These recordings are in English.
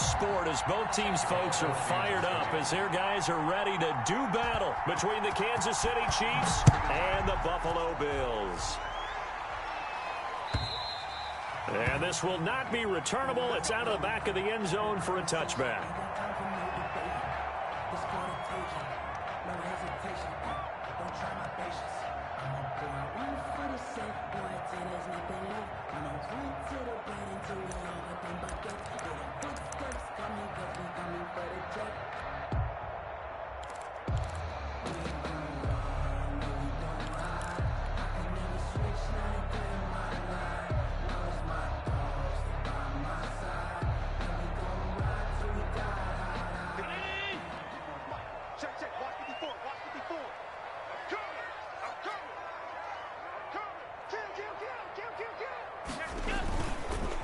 sport as both teams' folks are fired up as their guys are ready to do battle between the Kansas City Chiefs and the Buffalo Bills. And this will not be returnable. It's out of the back of the end zone for a touchback.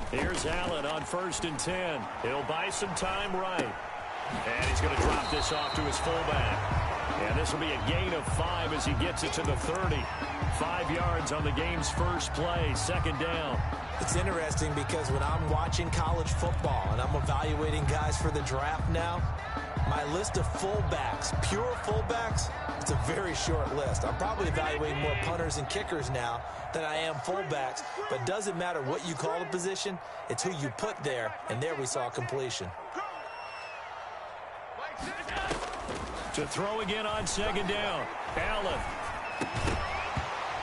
Here's Allen on 1st and 10. He'll buy some time right. And he's going to drop this off to his fullback. And this will be a gain of 5 as he gets it to the 30. 5 yards on the game's first play, 2nd down. It's interesting because when I'm watching college football and I'm evaluating guys for the draft now, my list of fullbacks, pure fullbacks, it's a very short list. I'm probably evaluating more punters and kickers now than I am fullbacks, but doesn't matter what you call the position, it's who you put there, and there we saw completion. To throw again on 2nd down, Allen.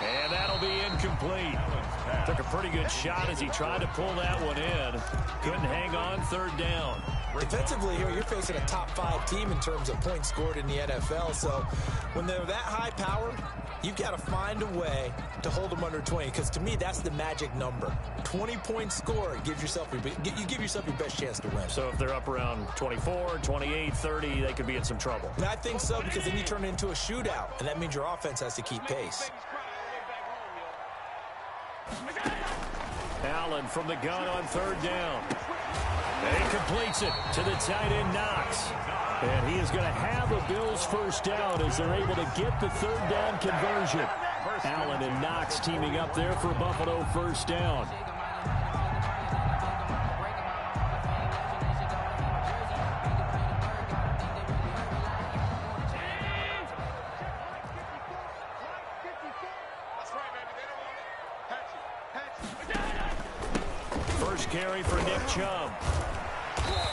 And that'll be incomplete. Took a pretty good shot as he tried to pull that one in. Couldn't hang on 3rd down. Defensively here, you're facing a top 5 team in terms of points scored in the NFL. So when they're that high powered, you've got to find a way to hold them under 20. Because to me, that's the magic number. 20 points scored gives yourself you give yourself your best chance to win. So if they're up around 24, 28, 30, they could be in some trouble. And I think so, because then you turn it into a shootout, and that means your offense has to keep pace. Allen from the gun on 3rd down. And he completes it to the tight end, Knox. And he is going to have a Bills first down as they're able to get the 3rd down conversion. Allen and Knox teaming up there for a Buffalo first down. First carry for Nick Chubb.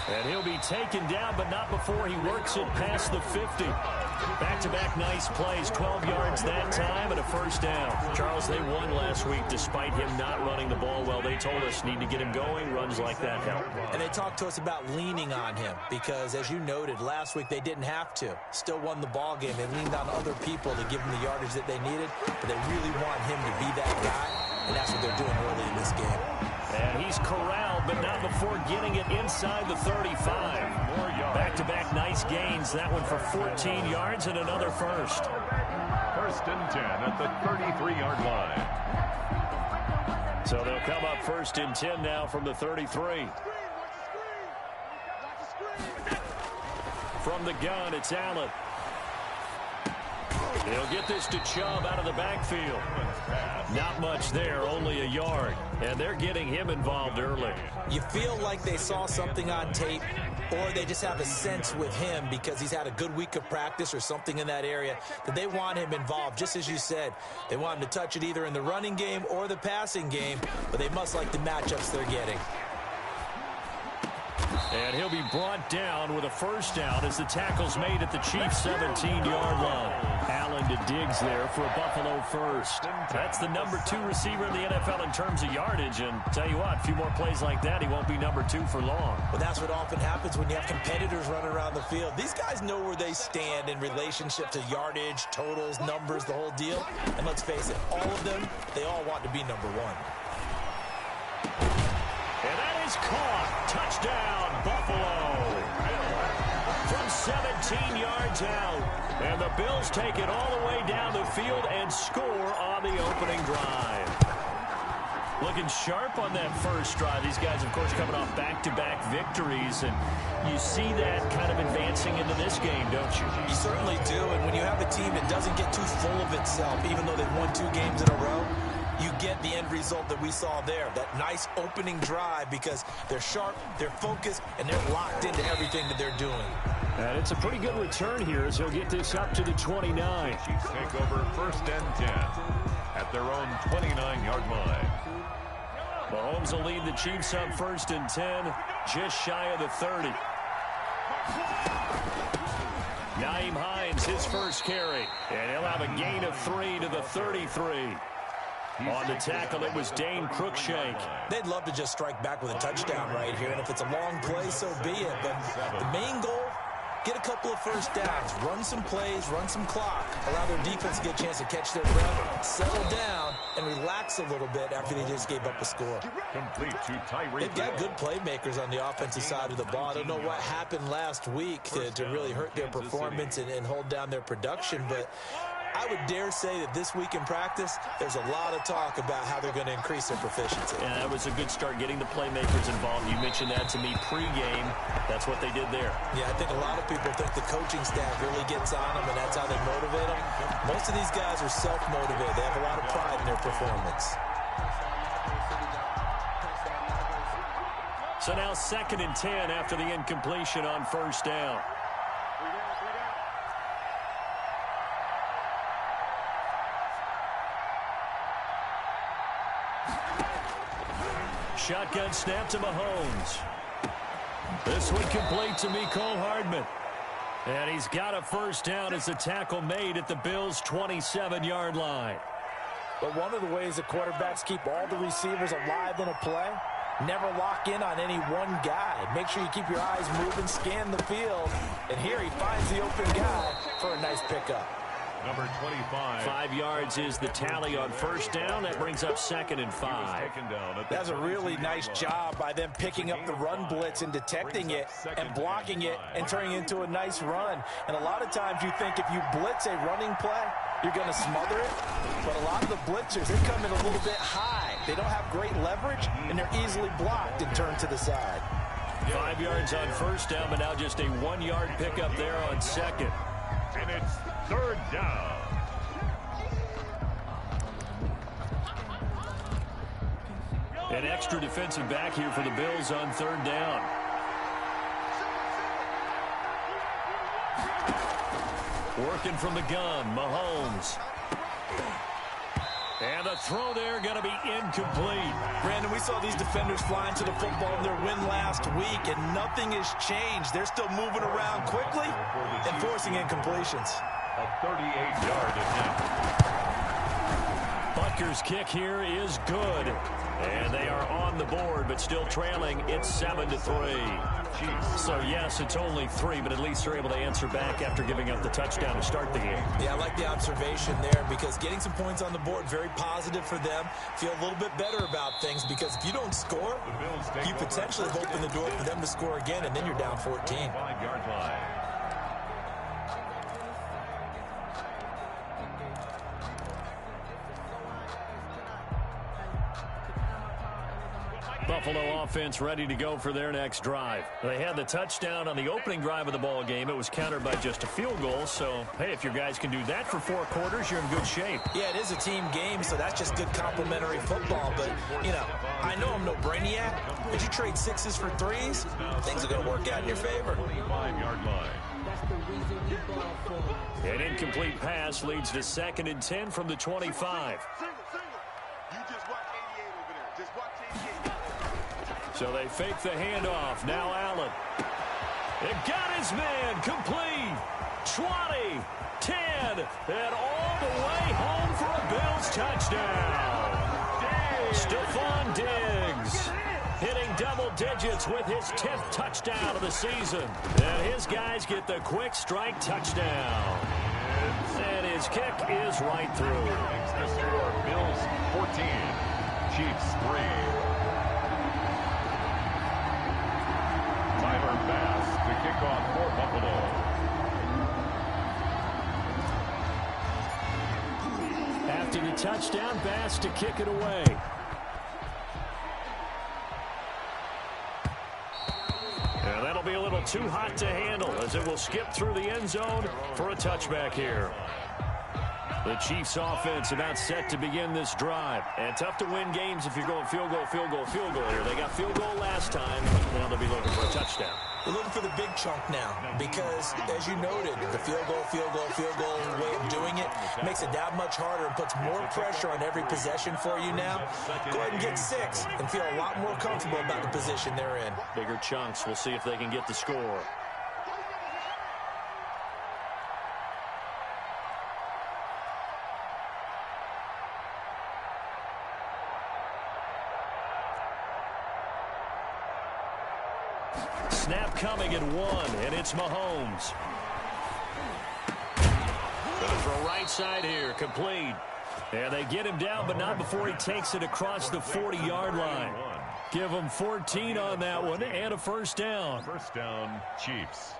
And he'll be taken down, but not before he works it past the 50. Back-to-back nice plays, 12 yards that time and a first down. Charles, they won last week despite him not running the ball well. They told us need to get him going. Runs like that help. And they talked to us about leaning on him because, as you noted, last week they didn't have to. Still won the ball game. They leaned on other people to give them the yardage that they needed, but they really want him to be that guy, and that's what they're doing early in this game. And he's corralled, but not before getting it inside the 35. Back-to-back nice gains. That one for 14 yards and another first. 1st and 10 at the 33-yard line. So they'll come up 1st and 10 now from the 33. From the gun, it's Allen. He'll get this to Chubb out of the backfield. Not much there, only a yard. And they're getting him involved early. You feel like they saw something on tape, or they just have a sense with him because he's had a good week of practice or something in that area that they want him involved. Just as you said, they want him to touch it either in the running game or the passing game, but they must like the matchups they're getting. And he'll be brought down with a first down as the tackle's made at the Chiefs' 17-yard line. Allen to Diggs there for a Buffalo first. That's the number 2 receiver in the NFL in terms of yardage. And tell you what, a few more plays like that, he won't be number 2 for long. Well, that's what often happens when you have competitors running around the field. These guys know where they stand in relationship to yardage, totals, numbers, the whole deal. And let's face it, all of them, they all want to be number 1. And that is caught. Touchdown, Buffalo. From 17 yards out. And the Bills take it all the way down the field and score on the opening drive. Looking sharp on that first drive. These guys, of course, coming off back-to-back victories. And you see that kind of advancing into this game, don't you? You certainly do. And when you have a team that doesn't get too full of itself, even though they've won 2 games in a row, you get the end result that we saw there, that nice opening drive, because they're sharp, they're focused, and they're locked into everything that they're doing. And it's a pretty good return here as he'll get this up to the 29. Chiefs take over 1st and 10 at their own 29-yard line. Mahomes will lead the Chiefs up 1st and 10, just shy of the 30. Nyheim Hines, his first carry, and he'll have a gain of 3 to the 33. On the tackle, it was Dane Cruikshank. They'd love to just strike back with a touchdown right here, and if it's a long play, so be it. But the main goal, get a couple of first downs, run some plays, run some clock, allow their defense to get a chance to catch their breath, settle down, and relax a little bit after they just gave up a score. Complete to Tyree. They've got good playmakers on the offensive side of the ball. I don't know what happened last week to really hurt their performance and hold down their production, but I would dare say that this week in practice, there's a lot of talk about how they're going to increase their proficiency. Yeah, that was a good start getting the playmakers involved. You mentioned that to me pregame. That's what they did there. Yeah, I think a lot of people think the coaching staff really gets on them, and that's how they motivate them. Most of these guys are self-motivated. They have a lot of pride in their performance. So now 2nd and 10 after the incompletion on 1st down. Shotgun snap to Mahomes. This one complete to Mecole Hardman. And he's got a first down as the tackle made at the Bills' 27-yard line. But one of the ways that quarterbacks keep all the receivers alive in a play, never lock in on any one guy. Make sure you keep your eyes moving, scan the field. And here he finds the open guy for a nice pickup. Number 25. 5 yards is the tally on 1st down. That brings up 2nd and 5. That's a really nice job by them picking up the run blitz and detecting it and blocking it and turning it into a nice run. And a lot of times you think if you blitz a running play, you're going to smother it. But a lot of the blitzers, they come in a little bit high. They don't have great leverage, and they're easily blocked and turned to the side. 5 yards on 1st down, but now just a 1-yard pickup there on 2nd. And it's 3rd down. An extra defensive back here for the Bills on 3rd down. Working from the gun, Mahomes. And the throw there going to be incomplete. Brandon, we saw these defenders flying to the football in their win last week, and nothing has changed. They're still moving around quickly and forcing incompletions. A 38-yard attempt. Butker's kick here is good. And they are on the board, but still trailing. It's 7-3. So, yes, it's only 3, but at least they're able to answer back after giving up the touchdown to start the game. Yeah, I like the observation there because getting some points on the board, very positive for them. Feel a little bit better about things because if you don't score, you potentially have opened the door for them to score again, and then you're down 14. 5-yard line. Buffalo offense ready to go for their next drive. They had the touchdown on the opening drive of the ball game. It was countered by just a field goal. So, hey, if your guys can do that for 4 quarters, you're in good shape. Yeah, it is a team game, so that's just good complementary football. But, you know, I know I'm no brainiac, but you trade 6s for 3s, things are going to work out in your favor. 5-yard line. An incomplete pass leads to 2nd and 10 from the 25. So they fake the handoff. Now Allen. It got his man. Complete. 20, 10, and all the way home for a Bills touchdown. Stephon Diggs hitting double digits with his 10th touchdown of the season. And his guys get the quick strike touchdown. And his kick is right through. Makes the score Bills 14, Chiefs 3. Bass to kick off for Buffalo. After the touchdown, Bass to kick it away. And that'll be a little too hot to handle as it will skip through the end zone for a touchback here. The Chiefs offense about set to begin this drive. And tough to win games if you're going field goal, field goal, field goal here. They got field goal last time. Now they'll be looking for a touchdown. They're looking for the big chunk now because, as you noted, the field goal way of doing it makes it that much harder and puts more pressure on every possession for you now. Go ahead and get 6 and feel a lot more comfortable about the position they're in. Bigger chunks. We'll see if they can get the score. Snap coming at 1, and it's Mahomes. Going for right side here, complete. And they get him down, but not before he takes it across the 40-yard line. Give him 14 on that one and a first down. First down, Chiefs.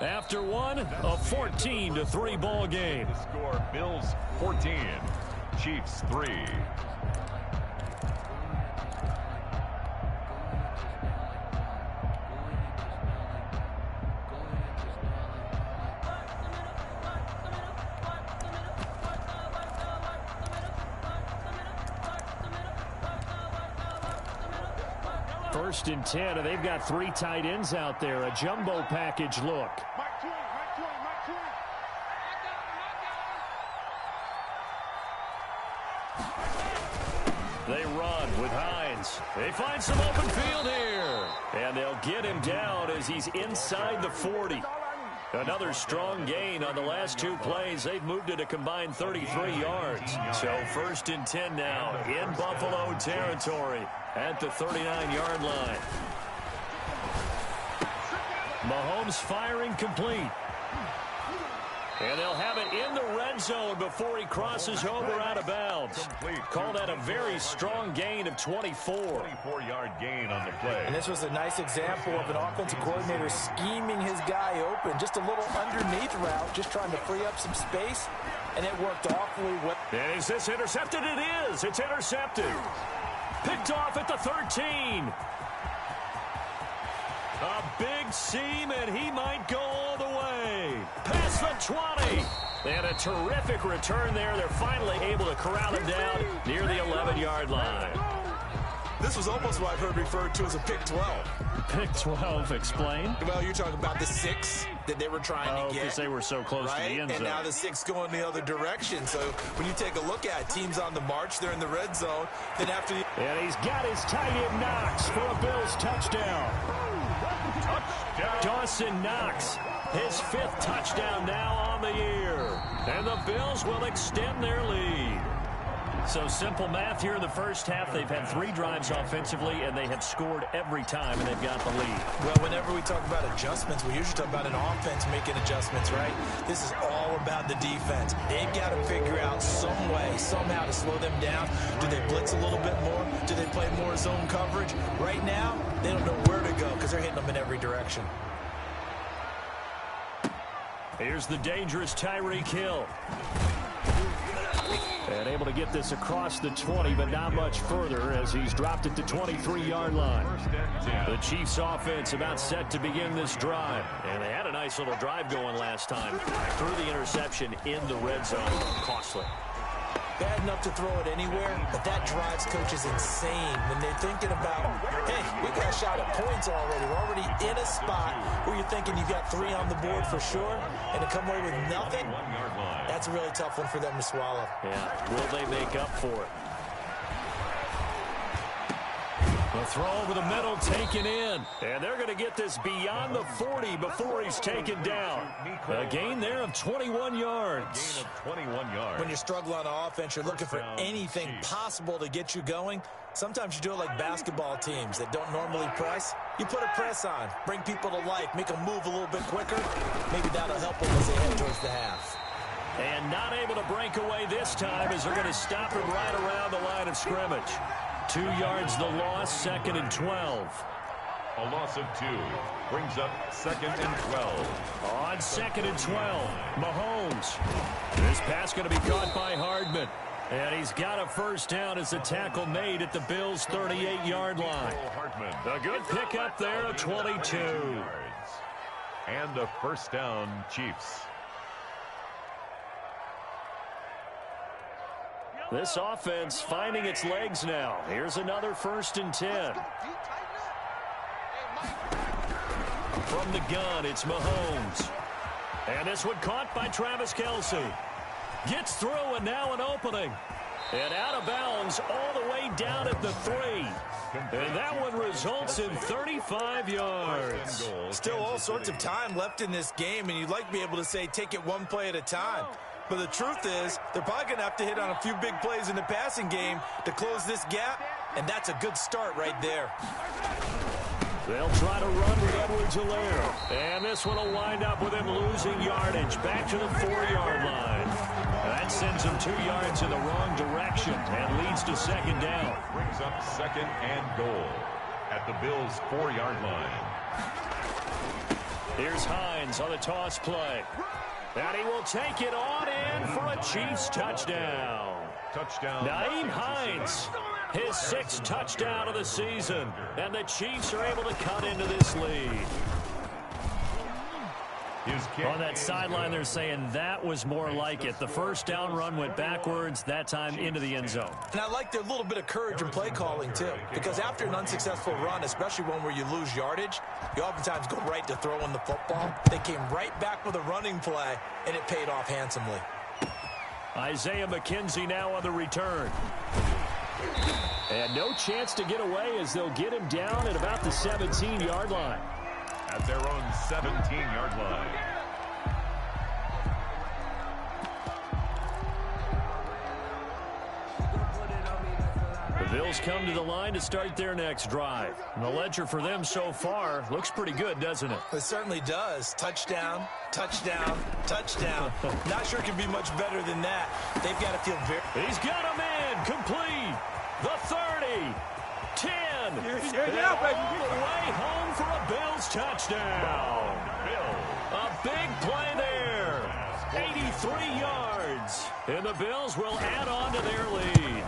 After one, a 14-3 ball game. The score, Bills 14, Chiefs 3. First and 10, and they've got 3 tight ends out there. A jumbo package look. They run with Hines. They find some open field here. And they'll get him down as he's inside the 40. Another strong gain on the last 2 plays. They've moved it a combined 33 yards. So first and 10 now in Buffalo territory at the 39-yard line. Mahomes firing complete. And they'll have it in the red zone before he crosses over out of bounds. Call that a very strong gain of 24. 24-yard gain on the play. And this was a nice example of an offensive coordinator scheming his guy open. Just a little underneath route, just trying to free up some space. And it worked awfully well. Is this intercepted? It is. It's intercepted. Picked off at the 13. A big seam, and he might go all the way. Past the 20. And a terrific return there. They're finally able to corral him down near the 11-yard line. This was almost what I've heard referred to as a pick 12. Pick 12, explain. Well, you're talking about the 6 that they were trying to get. Because they were so close to the end zone. And now the 6 going the other direction. So when you take a look at teams on the march, they're in the red zone. Then after the... And he's got his tight end Knox for a Bills touchdown. Dawson Knox, his 5th touchdown now on the year. And the Bills will extend their lead. So simple math here in the first half. They've had 3 drives offensively, and they have scored every time, and they've got the lead. Well, whenever we talk about adjustments, we usually talk about an offense making adjustments, right? This is all about the defense. They've got to figure out some way, somehow to slow them down. Do they blitz a little bit more? Do they play more zone coverage? Right now, they don't know where to go because they're hitting them in every direction. Here's the dangerous Tyreek Hill. And able to get this across the 20, but not much further as he's dropped it to 23-yard line. The Chiefs offense about set to begin this drive. And they had a nice little drive going last time. Threw the interception in the red zone. Costly. Bad enough to throw it anywhere, but that drives coaches insane when they're thinking about, hey, we got a shot at points already. We're already in a spot where you're thinking you've got 3 on the board for sure, and to come away with nothing, that's a really tough one for them to swallow. Yeah, will they make up for it? The throw over the middle taken in. And they're going to get this beyond the 40 before he's taken down. A gain there of 21 yards. Gain of 21 yards. When you struggle on offense, you're looking for anything possible to get you going. Sometimes you do it like basketball teams that don't normally press. You put a press on, bring people to life, make them move a little bit quicker. Maybe that'll help them as they head towards the half. And not able to break away this time as they're going to stop him right around the line of scrimmage. 2 yards the loss, 2nd and 12. A loss of 2 brings up 2nd and 12. On 2nd and 12, Mahomes. This pass going to be caught by Hardman. And he's got a first down as a tackle made at the Bills' 38-yard line. A good pickup there, a 22. And a first down, Chiefs. This offense finding its legs now. Here's another 1st and 10. From the gun, it's Mahomes. And this one caught by Travis Kelce. Gets through, and now an opening. And out of bounds all the way down at the 3. And that one results in 35 yards. Still all sorts of time left in this game, and you'd like to be able to say take it one play at a time. But the truth is, they're probably going to have to hit on a few big plays in the passing game to close this gap, and that's a good start right there. They'll try to run with Edwards-Helaire. And this one will wind up with him losing yardage back to the 4-yard line. That sends him 2 yards in the wrong direction and leads to 2nd down. Brings up 2nd and goal at the Bills' 4-yard line. Here's Hines on the toss play. And he will take it on in for a Chiefs touchdown. Touchdown. Nyheim Hines, his 6th touchdown of the season. And the Chiefs are able to cut into this lead. On that sideline, they're saying that was more like it. The first down run went backwards, that time into the end zone. And I like their little bit of courage in play calling, too. Because after an unsuccessful run, especially one where you lose yardage, you oftentimes go right to throwing the football. They came right back with a running play, and it paid off handsomely. Isaiah McKenzie now on the return. And no chance to get away as they'll get him down at about the 17-yard line. At their own 17-yard line. The Bills come to the line to start their next drive. And the ledger for them so far looks pretty good, doesn't it? It certainly does. Touchdown, touchdown, touchdown. Not sure it can be much better than that. They've got to feel very... He's got him in. Complete. The 30. 10. Yeah, baby. All the way home for a Bills touchdown. A big play there. 83 yards. And the Bills will add on to their lead.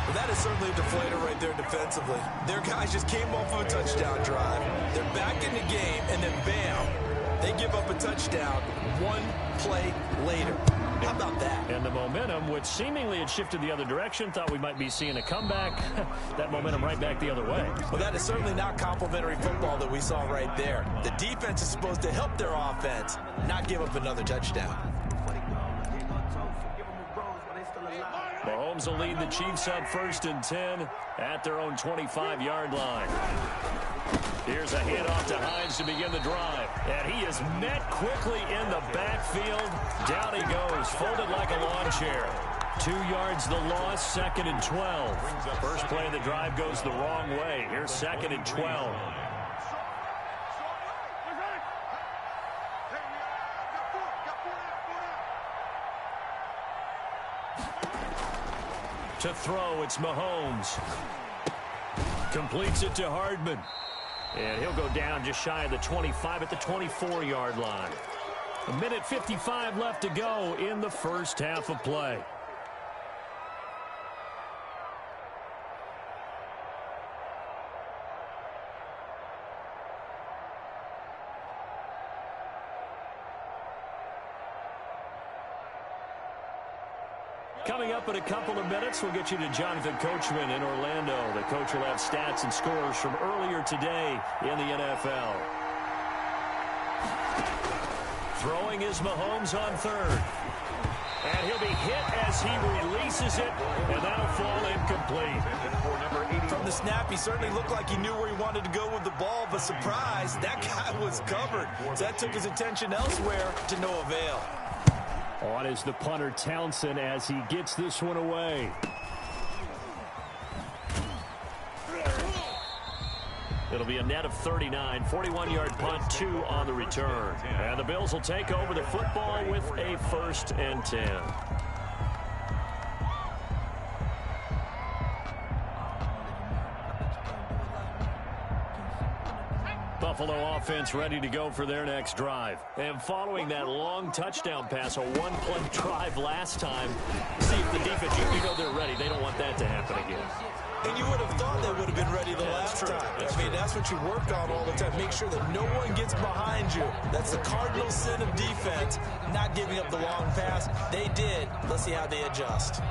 Well, that is certainly a deflator right there defensively. Their guys just came off of a touchdown drive. They're back in the game, and then bam, they give up a touchdown one play later. How about that? And the momentum, which seemingly had shifted the other direction, thought we might be seeing a comeback. That momentum right back the other way. Well, that is certainly not complimentary football that we saw right there. The defense is supposed to help their offense, not give up another touchdown. Mahomes will lead the Chiefs up 1st and 10 at their own 25-yard line. Here's a handoff to Hines to begin the drive. And he is met quickly in the backfield. Down he goes, folded like a lawn chair. 2 yards the loss, 2nd and 12. First play of the drive goes the wrong way. Here's 2nd and 12. To throw, it's Mahomes. Completes it to Hardman. And he'll go down just shy of the 25 at the 24-yard line. 1:55 left to go in the first half of play. Coming up in a couple of minutes, we'll get you to Jonathan Coachman in Orlando. The coach will have stats and scores from earlier today in the NFL. Throwing is Mahomes on 3rd. And he'll be hit as he releases it, and that'll fall incomplete. From the snap, he certainly looked like he knew where he wanted to go with the ball, but surprise, that guy was covered. So that took his attention elsewhere to no avail. On is the punter Townsend as he gets this one away. It'll be a net of 39, 41-yard punt, 2 on the return. And the Bills will take over the football with a 1st and 10. Buffalo offense ready to go for their next drive. And following that long touchdown pass, a one-play drive last time, see if the defense, you know they're ready. They don't want that to happen again. And you would have thought they would have been ready the last time. That's what you work on all the time. Make sure that no one gets behind you. That's the cardinal sin of defense, not giving up the long pass. They did. Let's see how they adjust.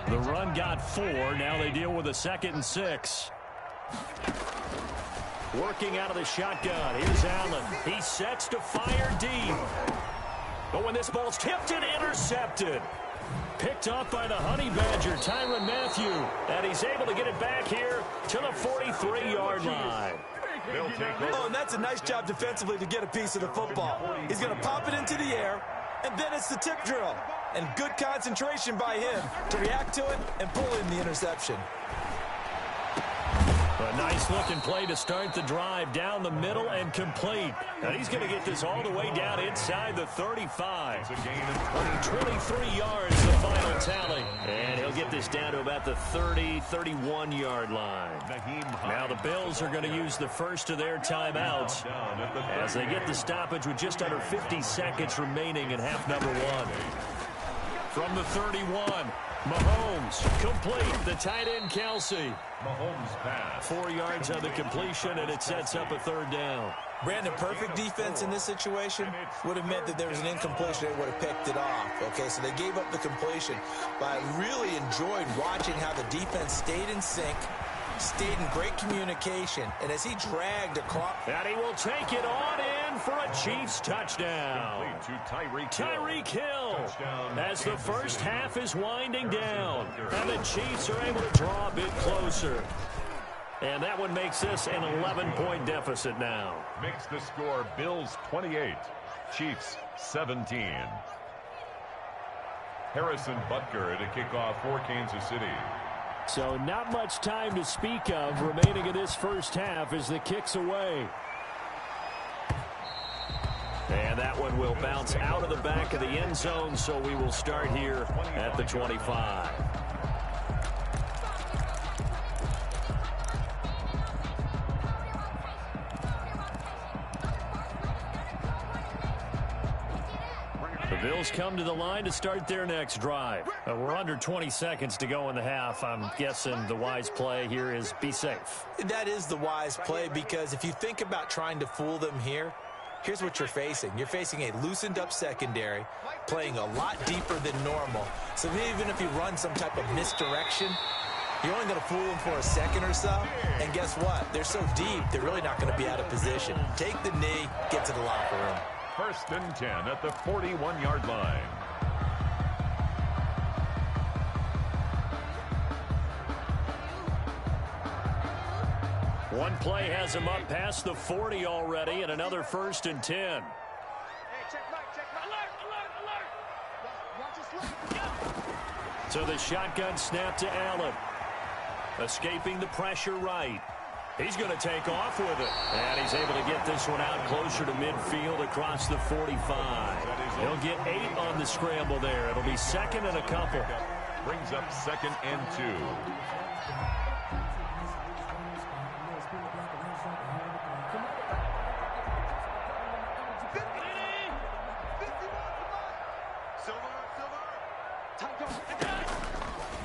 The run got 4. Now they deal with a 2nd and 6. Working out of the shotgun. Here's Allen. He sets to fire deep. But when this ball's tipped and intercepted. Picked off by the Honey Badger, Tyrann Mathieu. And he's able to get it back here to the 43-yard line. Oh, and that's a nice job defensively to get a piece of the football. He's going to pop it into the air, and then it's the tip drill. And good concentration by him to react to it and pull in the interception. A nice-looking play to start the drive down the middle and complete. And he's going to get this all the way down inside the 35. It's a gain of 23 yards, the final tally. And he'll get this down to about the 30, 31-yard line. Now the Bills are going to use the first of their timeouts as they get the stoppage with just under 50 seconds remaining in half number 1. From the 31, Mahomes, complete, the tight end Kelsey. Mahomes pass. 4 yards on the completion, and it sets up a 3rd down. Brandon, perfect defense in this situation would have meant that there was an incompletion. They would have picked it off. Okay, so they gave up the completion. But I really enjoyed watching how the defense stayed in sync, stayed in great communication, and as he dragged across. And he will take it on in for a Chiefs touchdown. To Tyreek Hill. As the first half is winding down, and the Chiefs are able to draw a bit closer. And that one makes this an 11-point deficit now. Makes the score Bills 28, Chiefs 17. Harrison Butker to kick off for Kansas City. So not much time to speak of remaining in this first half as the kick's away. And that one will bounce out of the back of the end zone, so we will start here at the 25. The Bills come to the line to start their next drive. We're under 20 seconds to go in the half. I'm guessing the wise play here is be safe. That is the wise play, because if you think about trying to fool them here, here's what you're facing. You're facing a loosened up secondary, playing a lot deeper than normal. So even if you run some type of misdirection, you're only going to fool them for a second or so. And guess what? They're so deep, they're really not going to be out of position. Take the knee, get to the locker room. 1st and 10 at the 41-yard line. One play has him up past the 40 already, and another 1st and 10. So the shotgun snap to Allen. Escaping the pressure right. He's going to take off with it. And he's able to get this one out closer to midfield across the 45. He'll get 8 on the scramble there. It'll be 2nd and a couple. Brings up 2nd and 2.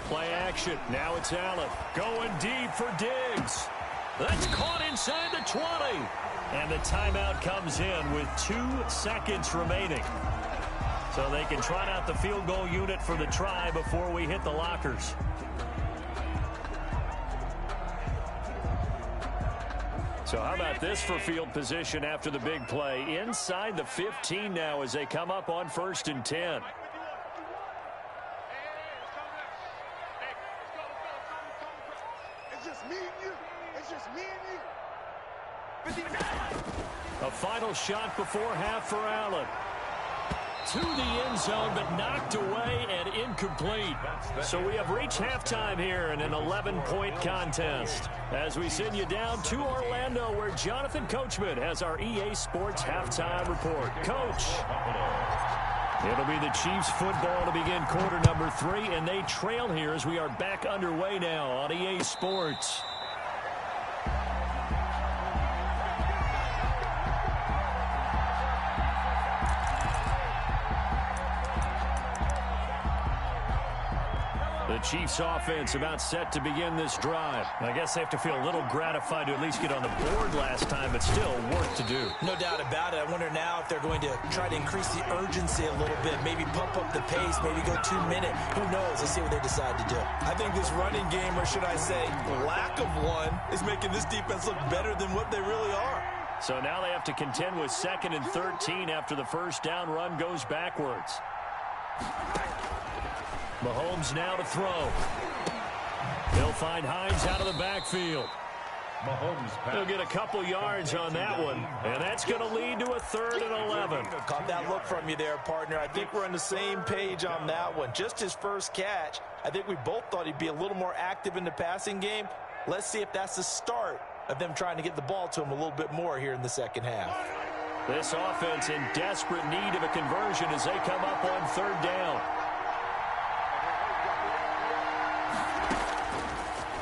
Play action. Now it's Allen. Going deep for Diggs. That's caught inside the 20. And the timeout comes in with 2 seconds remaining. So they can trot out the field goal unit for the try before we hit the lockers. So how about this for field position after the big play? Inside the 15 now as they come up on 1st and 10. A final shot before half for Allen. To the end zone, but knocked away and incomplete. So we have reached halftime here in an 11-point contest. As we send you down to Orlando, where Jonathan Coachman has our EA Sports halftime report. Coach. It'll be the Chiefs football to begin quarter number 3, and they trail here as we are back underway now on EA Sports. The Chiefs offense about set to begin this drive. I guess they have to feel a little gratified to at least get on the board last time, but still work to do. No doubt about it. I wonder now if they're going to try to increase the urgency a little bit, maybe pump up the pace, maybe go 2 minute. Who knows? Let's see what they decide to do. I think this running game, or should I say lack of one, is making this defense look better than what they really are. So now they have to contend with 2nd and 13 after the first down run goes backwards. Mahomes now to throw. They'll find Hines out of the backfield. Mahomes He'll get a couple yards on that one, and that's going to lead to a 3rd and 11. Caught that look from you there, partner. I think we're on the same page on that one. Just his first catch. I think we both thought he'd be a little more active in the passing game. Let's see if that's the start of them trying to get the ball to him a little bit more here in the second half. This offense in desperate need of a conversion as they come up on 3rd down.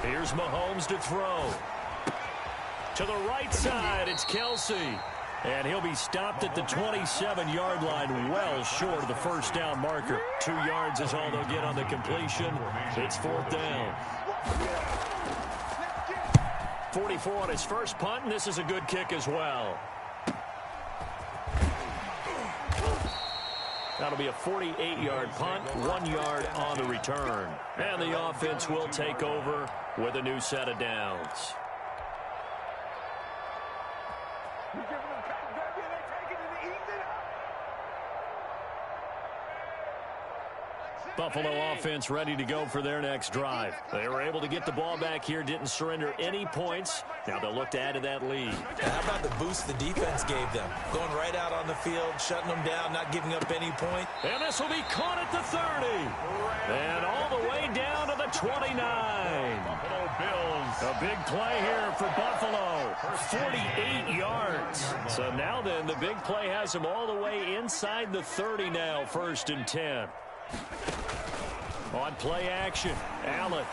Here's Mahomes to throw. To the right side, it's Kelsey. And he'll be stopped at the 27-yard line, well short of the first down marker. 2 yards is all they'll get on the completion. It's 4th down. 44 on his first punt, and this is a good kick as well. That'll be a 48-yard punt, 1 yard on the return. And the offense will take over with a new set of downs. Buffalo offense ready to go for their next drive. They were able to get the ball back here, didn't surrender any points. Now they'll look to add to that lead. And how about the boost the defense gave them? Going right out on the field, shutting them down, not giving up any point. And this will be caught at the 30. And all the way down to the 29. Buffalo Bills. A big play here for Buffalo. 48 yards. So now then, the big play has them all the way inside the 30 now, 1st and 10. On play action, Allen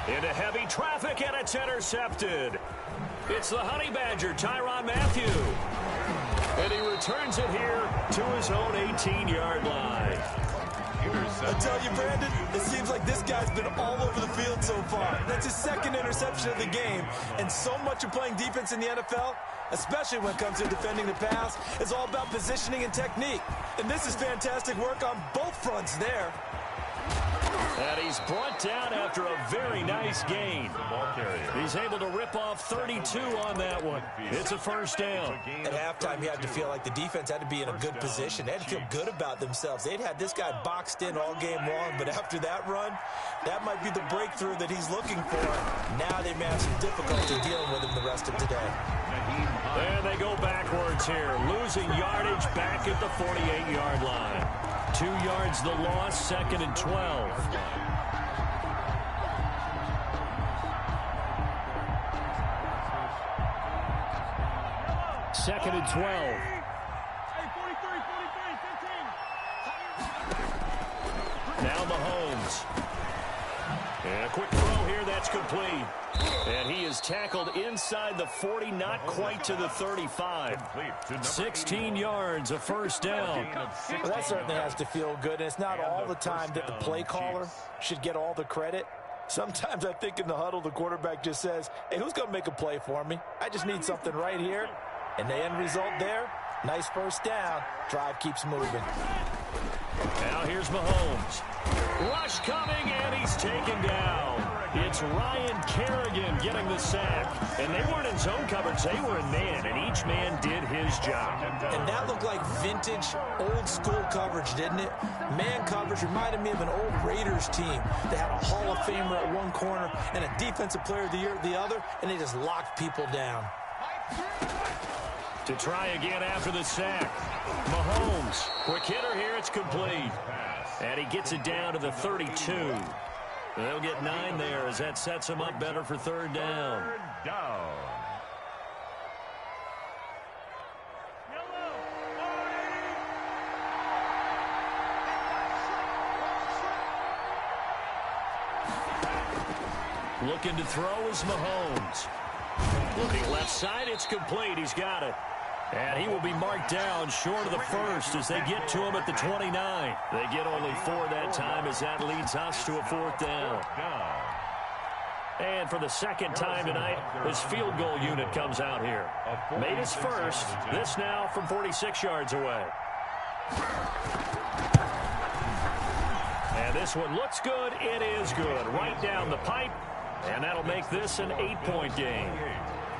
into heavy traffic, and it's intercepted. It's the Honey Badger, Tyrann Mathieu. And he returns it here to his own 18-yard line. I tell you, Brandon, it seems like this guy's been all over the field so far. That's his 2nd interception of the game. And so much of playing defense in the NFL, especially when it comes to defending the pass, is all about positioning and technique. And this is fantastic work on both fronts there. And he's brought down after a very nice gain. He's able to rip off 32 on that one. It's a 1st down. At halftime, you had to feel like the defense had to be in a good position. They had to feel good about themselves. They'd had this guy boxed in all game long, but after that run, that might be the breakthrough that he's looking for. Now they may have some difficulty dealing with him the rest of today. And they go backwards here, losing yardage back at the 48-yard line. 2 yards the loss, 2nd and 12. Second and 12. Now Mahomes. And a quick throw here, that's complete. And he is tackled inside the 40, not quite to the 35. 16 yards, a 1st down. Well, that certainly has to feel good. And it's not all the time that the play caller should get all the credit. Sometimes I think in the huddle, the quarterback just says, hey, who's going to make a play for me? I just need something right here. And the end result there, nice 1st down. Drive keeps moving. Now here's Mahomes. Rush coming, and he's taken down. It's Ryan Kerrigan getting the sack. And they weren't in zone coverage. They were in man, and each man did his job. And that looked like vintage, old-school coverage, didn't it? Man coverage reminded me of an old Raiders team. They had a Hall of Famer at one corner and a Defensive Player of the Year at the other, and they just locked people down. To try again after the sack. Mahomes, quick hitter here, it's complete. And he gets it down to the 32. They'll get 9 there as that sets him up better for 3rd down. Looking to throw is Mahomes. Looking left side, it's complete. He's got it. And he will be marked down short of the first as they get to him at the 29. They get only 4 that time as that leads us to a 4th down. And for the second time tonight, his field goal unit comes out here. Made his first. This now from 46 yards away. And this one looks good. It is good. Right down the pipe. And that'll make this an 8-point game.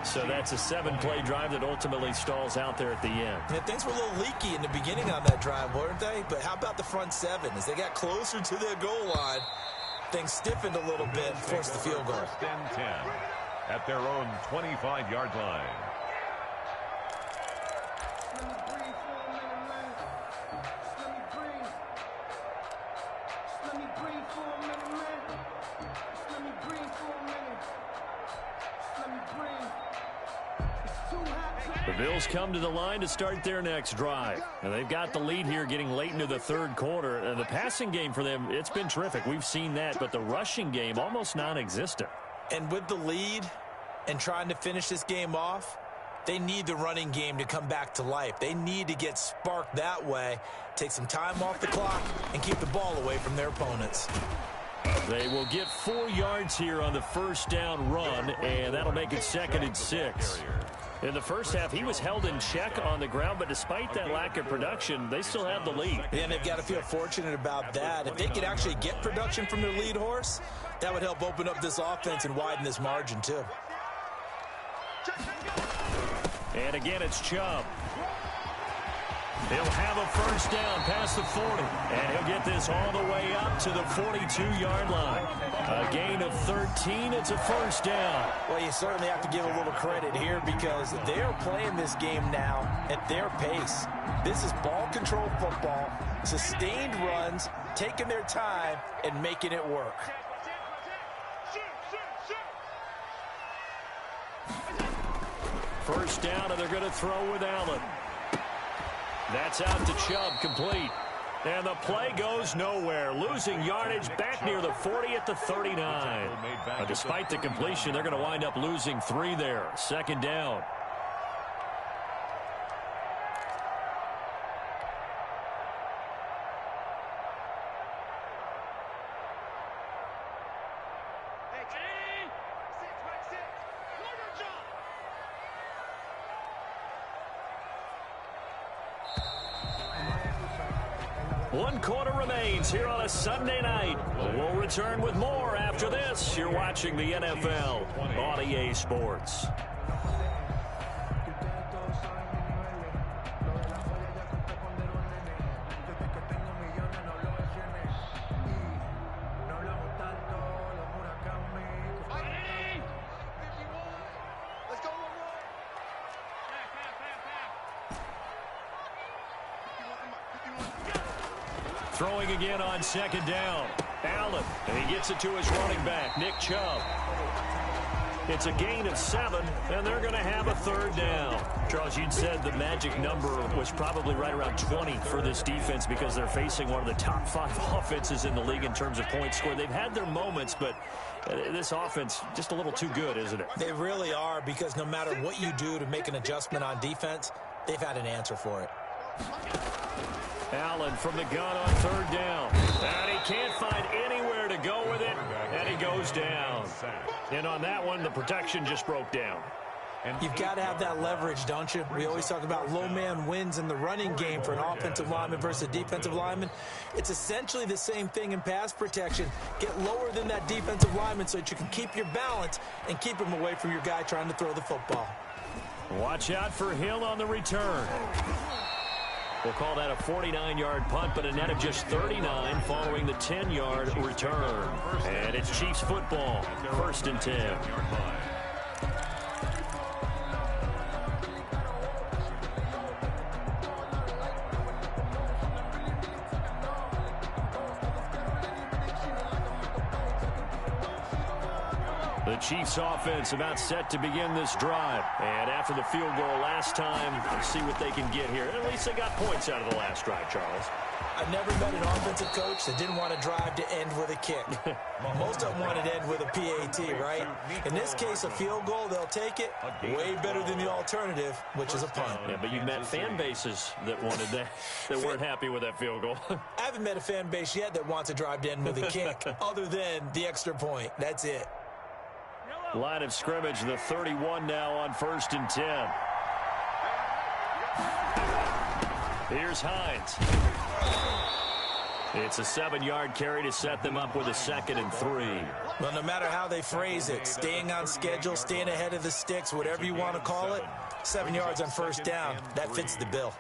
So that's a 7-play drive that ultimately stalls out there at the end. Yeah, things were a little leaky in the beginning on that drive, weren't they? But how about the front 7? As they got closer to their goal line, things stiffened a little bit and forced the field goal. 1st and 10 at their own 25-yard line. The Bills come to the line to start their next drive. And they've got the lead here getting late into the 3rd quarter. And the passing game for them, it's been terrific. We've seen that. But the rushing game, almost non-existent. And with the lead and trying to finish this game off, they need the running game to come back to life. They need to get sparked that way, take some time off the clock, and keep the ball away from their opponents. They will get 4 yards here on the 1st down run, and that'll make it 2nd and 6. In the first half, he was held in check on the ground, but despite that lack of production, they still have the lead. And they've got to feel fortunate about that. If they could actually get production from their lead horse, that would help open up this offense and widen this margin, too. And again, it's Chubb. He'll have a 1st down past the 40. And he'll get this all the way up to the 42-yard line. A gain of 13. It's a 1st down. Well, you certainly have to give a little credit here because they're playing this game now at their pace. This is ball control football, sustained runs, taking their time, and making it work. First down, and they're going to throw with Allen. That's out to Chubb, complete. And the play goes nowhere. Losing yardage back near the 40 at the 39. Despite the completion, they're going to wind up losing 3 there. 2nd down. One quarter remains here on a Sunday night. We'll return with more after this. You're watching the NFL on EA Sports. Throwing again on 2nd down. Allen, and he gets it to his running back, Nick Chubb. It's a gain of 7, and they're going to have a 3rd down. Charles, you'd said the magic number was probably right around 20 for this defense because they're facing one of the top 5 offenses in the league in terms of points scored. They've had their moments, but this offense just a little too good, isn't it? They really are, because no matter what you do to make an adjustment on defense, they've had an answer for it. Allen from the gun on 3rd down. And he can't find anywhere to go with it, and he goes down. And on that one, the protection just broke down. You've got to have that leverage, don't you? We always talk about low man wins in the running game for an offensive lineman versus a defensive lineman. It's essentially the same thing in pass protection. Get lower than that defensive lineman so that you can keep your balance and keep him away from your guy trying to throw the football. Watch out for Hill on the return. We'll call that a 49-yard punt, but a net of just 39 following the 10-yard return. And it's Chiefs football, 1st and 10. The Chiefs offense about set to begin this drive. And after the field goal last time, let's see what they can get here. At least they got points out of the last drive, Charles. I never met an offensive coach that didn't want to drive to end with a kick. Most of them wanted to end with a PAT, right? In this case, a field goal, they'll take it. Way better than the alternative, which is a punt. Yeah, but you've met fan bases that wanted that, that weren't happy with that field goal. I haven't met a fan base yet that wants to drive to end with a kick, other than the extra point. That's it. Line of scrimmage, the 31 now on 1st and 10. Here's Hines. It's a 7-yard carry to set them up with a 2nd and 3. Well, no matter how they phrase it, staying on schedule, staying ahead of the sticks, whatever you want to call it, 7 yards on 1st down, that fits the bill.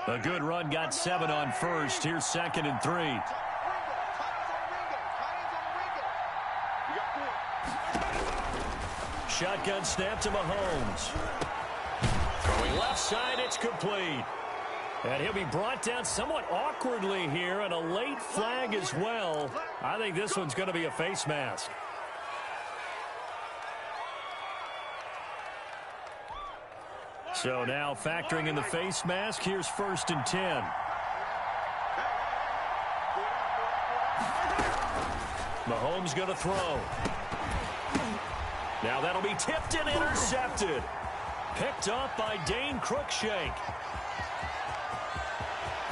A good run, got 7 on 1st. Here's 2nd and 3. Shotgun snap to Mahomes. Throwing left side, it's complete. And he'll be brought down somewhat awkwardly here, and a late flag as well. I think this one's going to be a face mask. So now factoring in the face mask, here's 1st and 10. Mahomes going to throw. Now that'll be tipped and intercepted. Picked up by Dane Cruikshank.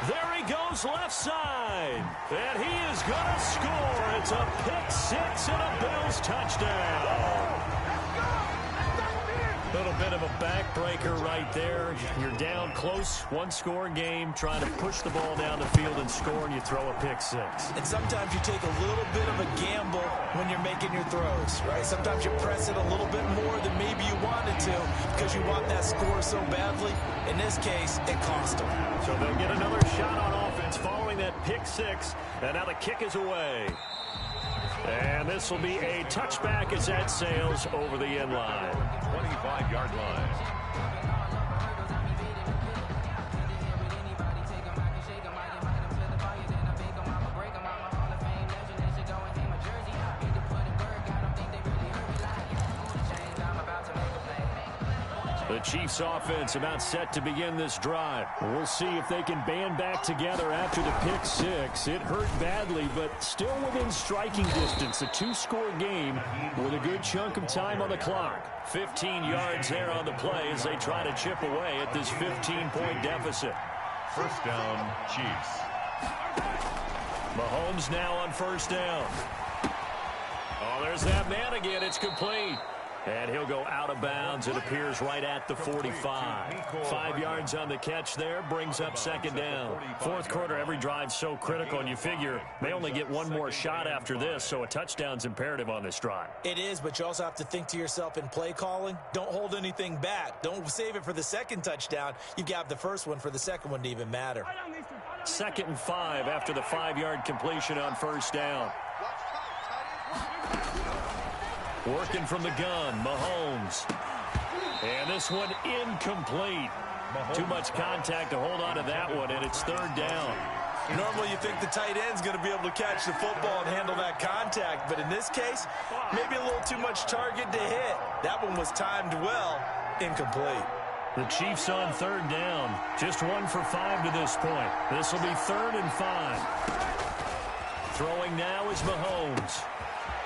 There he goes left side. And he is going to score. It's a pick 6 and a Bills touchdown. A little bit of a backbreaker right there. You're down close, one-score game, trying to push the ball down the field and score, and you throw a pick 6. And sometimes you take a little bit of a gamble when you're making your throws, right? Sometimes you press it a little bit more than maybe you wanted to because you want that score so badly. In this case, it cost them. So they'll get another shot on offense following that pick 6, and now the kick is away. And this will be a touchback as that sails over the end line. 25-yard line. The Chiefs offense about set to begin this drive. We'll see if they can band back together after the pick 6. It hurt badly, but still within striking distance. A 2-score game with a good chunk of time on the clock. 15 yards there on the play as they try to chip away at this 15-point deficit. 1st down, Chiefs. Mahomes now on 1st down. Oh, there's that man again. It's complete. And he'll go out of bounds. It appears right at the 45. 5 yards on the catch there. Brings up 2nd down. 4th quarter, every drive's so critical, and you figure they only get one more shot after this, so a touchdown's imperative on this drive. It is, but you also have to think to yourself in play calling, don't hold anything back. Don't save it for the 2nd touchdown. You've got the 1st one for the 2nd one to even matter. 2nd and 5 after the 5-yard completion on 1st down. Working from the gun, Mahomes. And this one incomplete. Too much contact to hold on to that one, and it's 3rd down. Normally you think the tight end's going to be able to catch the football and handle that contact, but in this case, maybe a little too much target to hit. That one was timed well, incomplete. The Chiefs on 3rd down. Just 1 for 5 to this point. This will be 3rd and 5. Throwing now is Mahomes.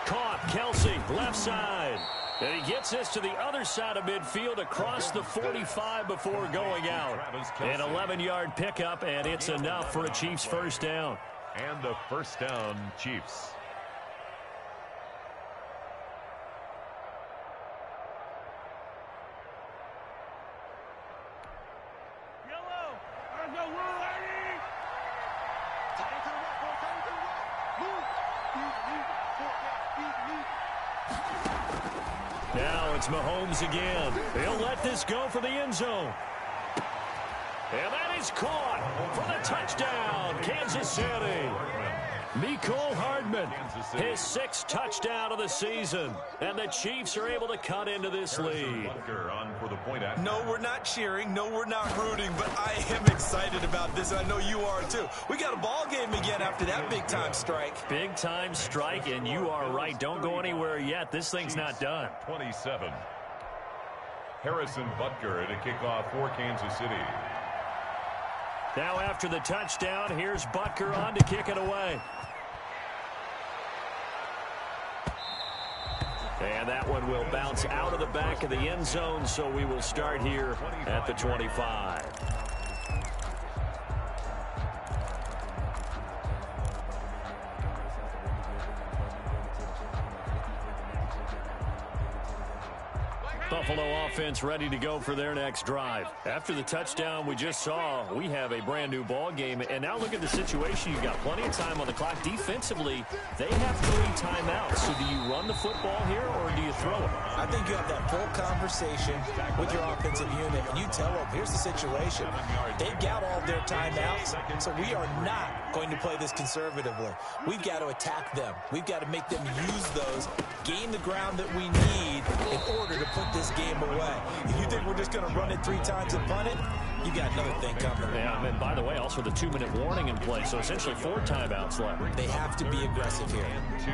Caught, Kelsey, left side. And he gets this to the other side of midfield across the 45 before going out. An 11-yard pickup, and it's enough for a Chiefs 1st down. And a 1st down, Chiefs. Now it's Mahomes again. He'll let this go for the end zone. And that is caught for the touchdown, Kansas City. Mecole Hardman, his 6th touchdown of the season. And the Chiefs are able to cut into this lead. No, we're not cheering. No, we're not rooting. But I am excited about this. I know you are, too. We got a ball game again after that big-time strike. Big-time strike, and you are right. Don't go anywhere yet. This thing's not done. 27. Harrison Butker to kick off for Kansas City. Now after the touchdown, here's Butker on to kick it away. And that one will bounce out of the back of the end zone, so we will start here at the 25. Buffalo offense ready to go for their next drive. After the touchdown we just saw, we have a brand new ball game. And now look at the situation. You've got plenty of time on the clock. Defensively, they have 3 timeouts. So do you run the football here or do you throw it? I think you have that full conversation with your offensive unit, and you tell them, here's the situation. They've got all their timeouts, so we are not going to play this conservatively. We've got to attack them. We've got to make them use those, gain the ground that we need in order to put this game away. If you think we're just going to run it 3 times and punt it, you got another thing coming. Yeah, and by the way, also the 2-minute warning in play, so essentially 4 timeouts left. They have to be aggressive here. 2.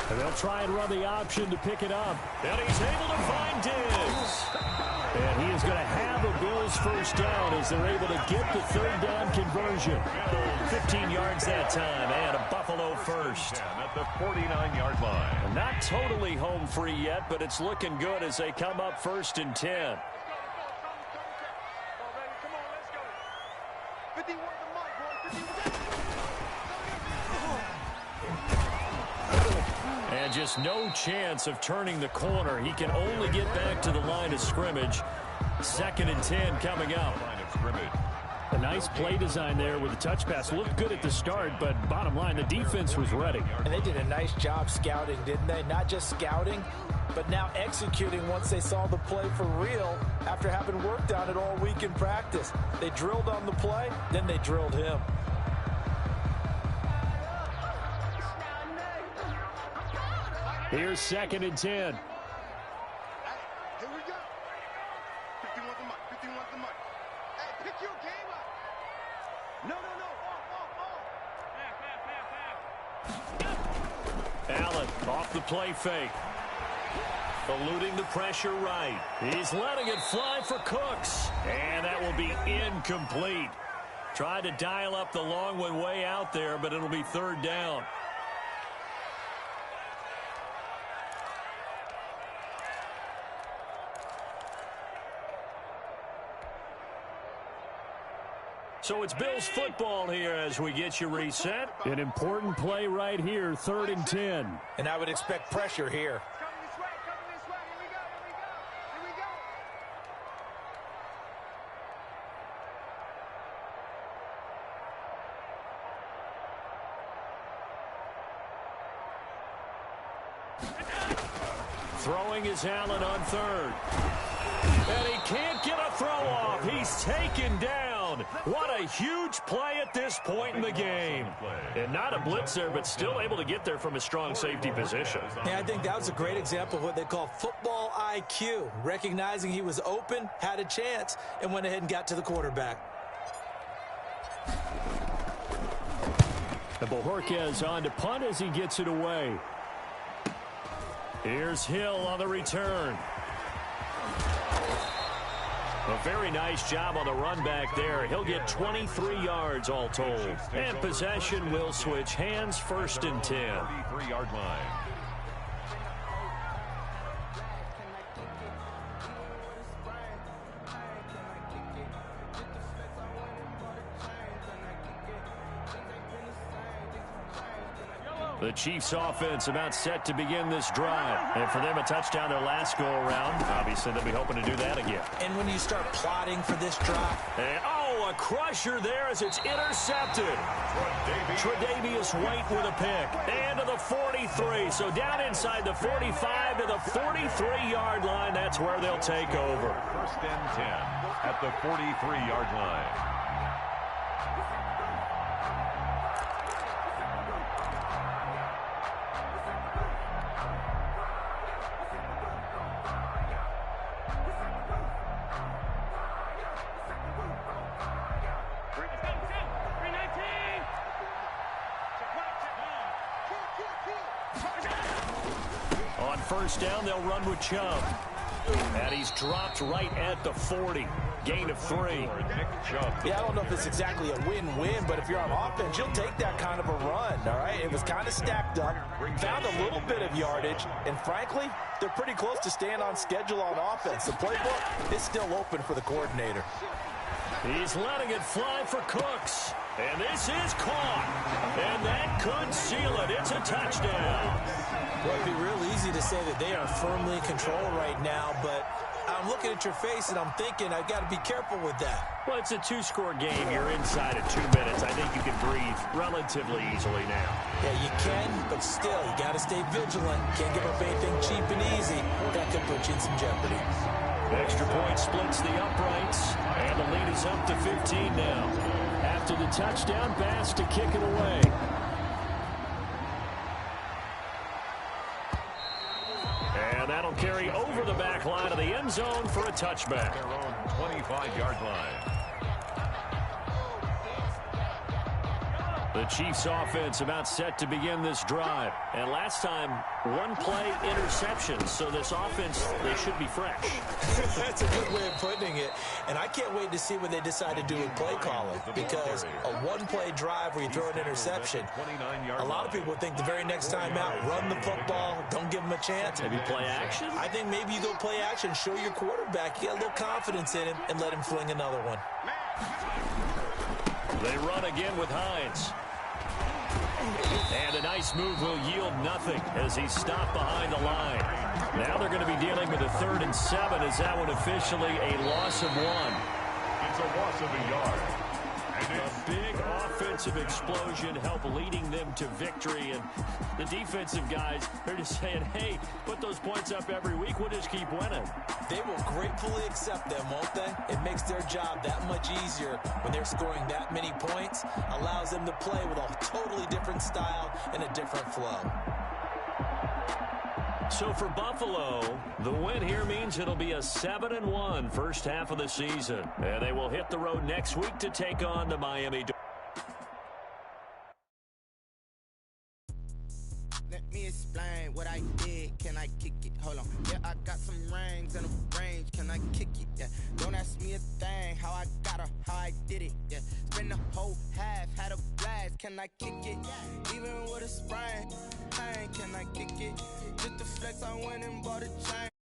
And they'll try and run the option to pick it up. And he's able to find Diggs. And he is going to have a Bills first down as they're able to get the 3rd down conversion. 15 yards that time and a Buffalo first. At the 49-yard line. Not totally home free yet, but it's looking good as they come up 1st and 10. And just no chance of turning the corner. He can only get back to the line of scrimmage. 2nd and 10 coming up. Line of scrimmage. A nice play design there with the touch pass. Looked good at the start, but bottom line, the defense was ready. And they did a nice job scouting, didn't they? Not just scouting, but now executing once they saw the play for real after having worked on it all week in practice. They drilled on the play, then they drilled him. Here's 2nd and 10. Here we go. 51 the mic. 51 the mic. Hey, pick your game up. No. Allen off the play fake. Eluding the pressure right. He's letting it fly for Cooks. And that will be incomplete. Tried to dial up the long one way out there, but it'll be 3rd down. So it's Bills football here as we get you reset. An important play right here, 3rd and 10. And I would expect pressure here. Coming this way. Here we go. Throwing is Allen on 3rd. And he can't get a throw off. He's taken down. What a huge play at this point in the game. And not a blitz there, but still able to get there from a strong safety position. Yeah, I think that was a great example of what they call football IQ. Recognizing he was open, had a chance, and went ahead and got to the quarterback. And Bojorquez on to punt as he gets it away. Here's Hill on the return. A very nice job on the run back there. He'll get 23 yards all told. And possession will switch hands, 1st and 10. 33-yard line. The Chiefs offense about set to begin this drive. And for them, a touchdown their last go-around. Obviously, they'll be hoping to do that again. And when you start plotting for this drive. And, a crusher there as it's intercepted. Tre'Davious White with a pick. And to the 43. So down inside the 45 to the 43-yard line. That's where they'll take over. 1st and 10 at the 43-yard line. first down, they'll run with Chubb. And he's dropped right at the 40. Gain of 3. Yeah, I don't know if it's exactly a win-win, but if you're on offense, you'll take that kind of a run, all right? It was kind of stacked up, found a little bit of yardage, and frankly, they're pretty close to staying on schedule on offense. The playbook is still open for the coordinator. He's letting it fly for Cooks. And this is caught. And that could seal it. It's a touchdown. Well, it'd be real easy to say that they are firmly in control right now, but I'm looking at your face and I'm thinking I've got to be careful with that. Well, it's a 2-score game. You're inside of 2 minutes. I think you can breathe relatively easily now. Yeah, you can, but still, you got to stay vigilant. Can't give up anything cheap and easy. That could put you in some jeopardy. Extra point splits the uprights, and the lead is up to 15 now. After the touchdown pass to kick it away. And that'll carry over the back line of the end zone for a touchback. Their own 25-yard line. The Chiefs offense about set to begin this drive. And last time, one-play interception. So this offense, they should be fresh. That's a good way of putting it. And I can't wait to see what they decide to do with play calling. Because a one-play drive where you throw an interception, a lot of people think the very next time out, run the football, don't give them a chance. Maybe play action? I think maybe you go play action, show your quarterback, you got a little confidence in him, and let him fling another one. They run again with Hines. And a nice move will yield nothing as he's stopped behind the line. Now they're going to be dealing with a 3rd and 7. Is that one officially a loss of 1? It's a loss of a yard. And a big offensive explosion helped leading them to victory. And the defensive guys, they're just saying, hey, put those points up every week. We'll just keep winning. They will gratefully accept them, won't they? It makes their job that much easier when they're scoring that many points. Allows them to play with a totally different style and a different flow. So for Buffalo, the win here means it'll be a 7-1 first half of the season. And they will hit the road next week to take on the Miami. Let me explain what I did. Can I kick it? Hold on. Yeah, I got some rings and a range. Can I kick it? Yeah. Don't ask me a thing. How I got her, how I did it. Yeah. Spend the whole half, had a blast. Can I kick it? Even with a sprain, can I kick it? Just the flex, I went and bought a chain.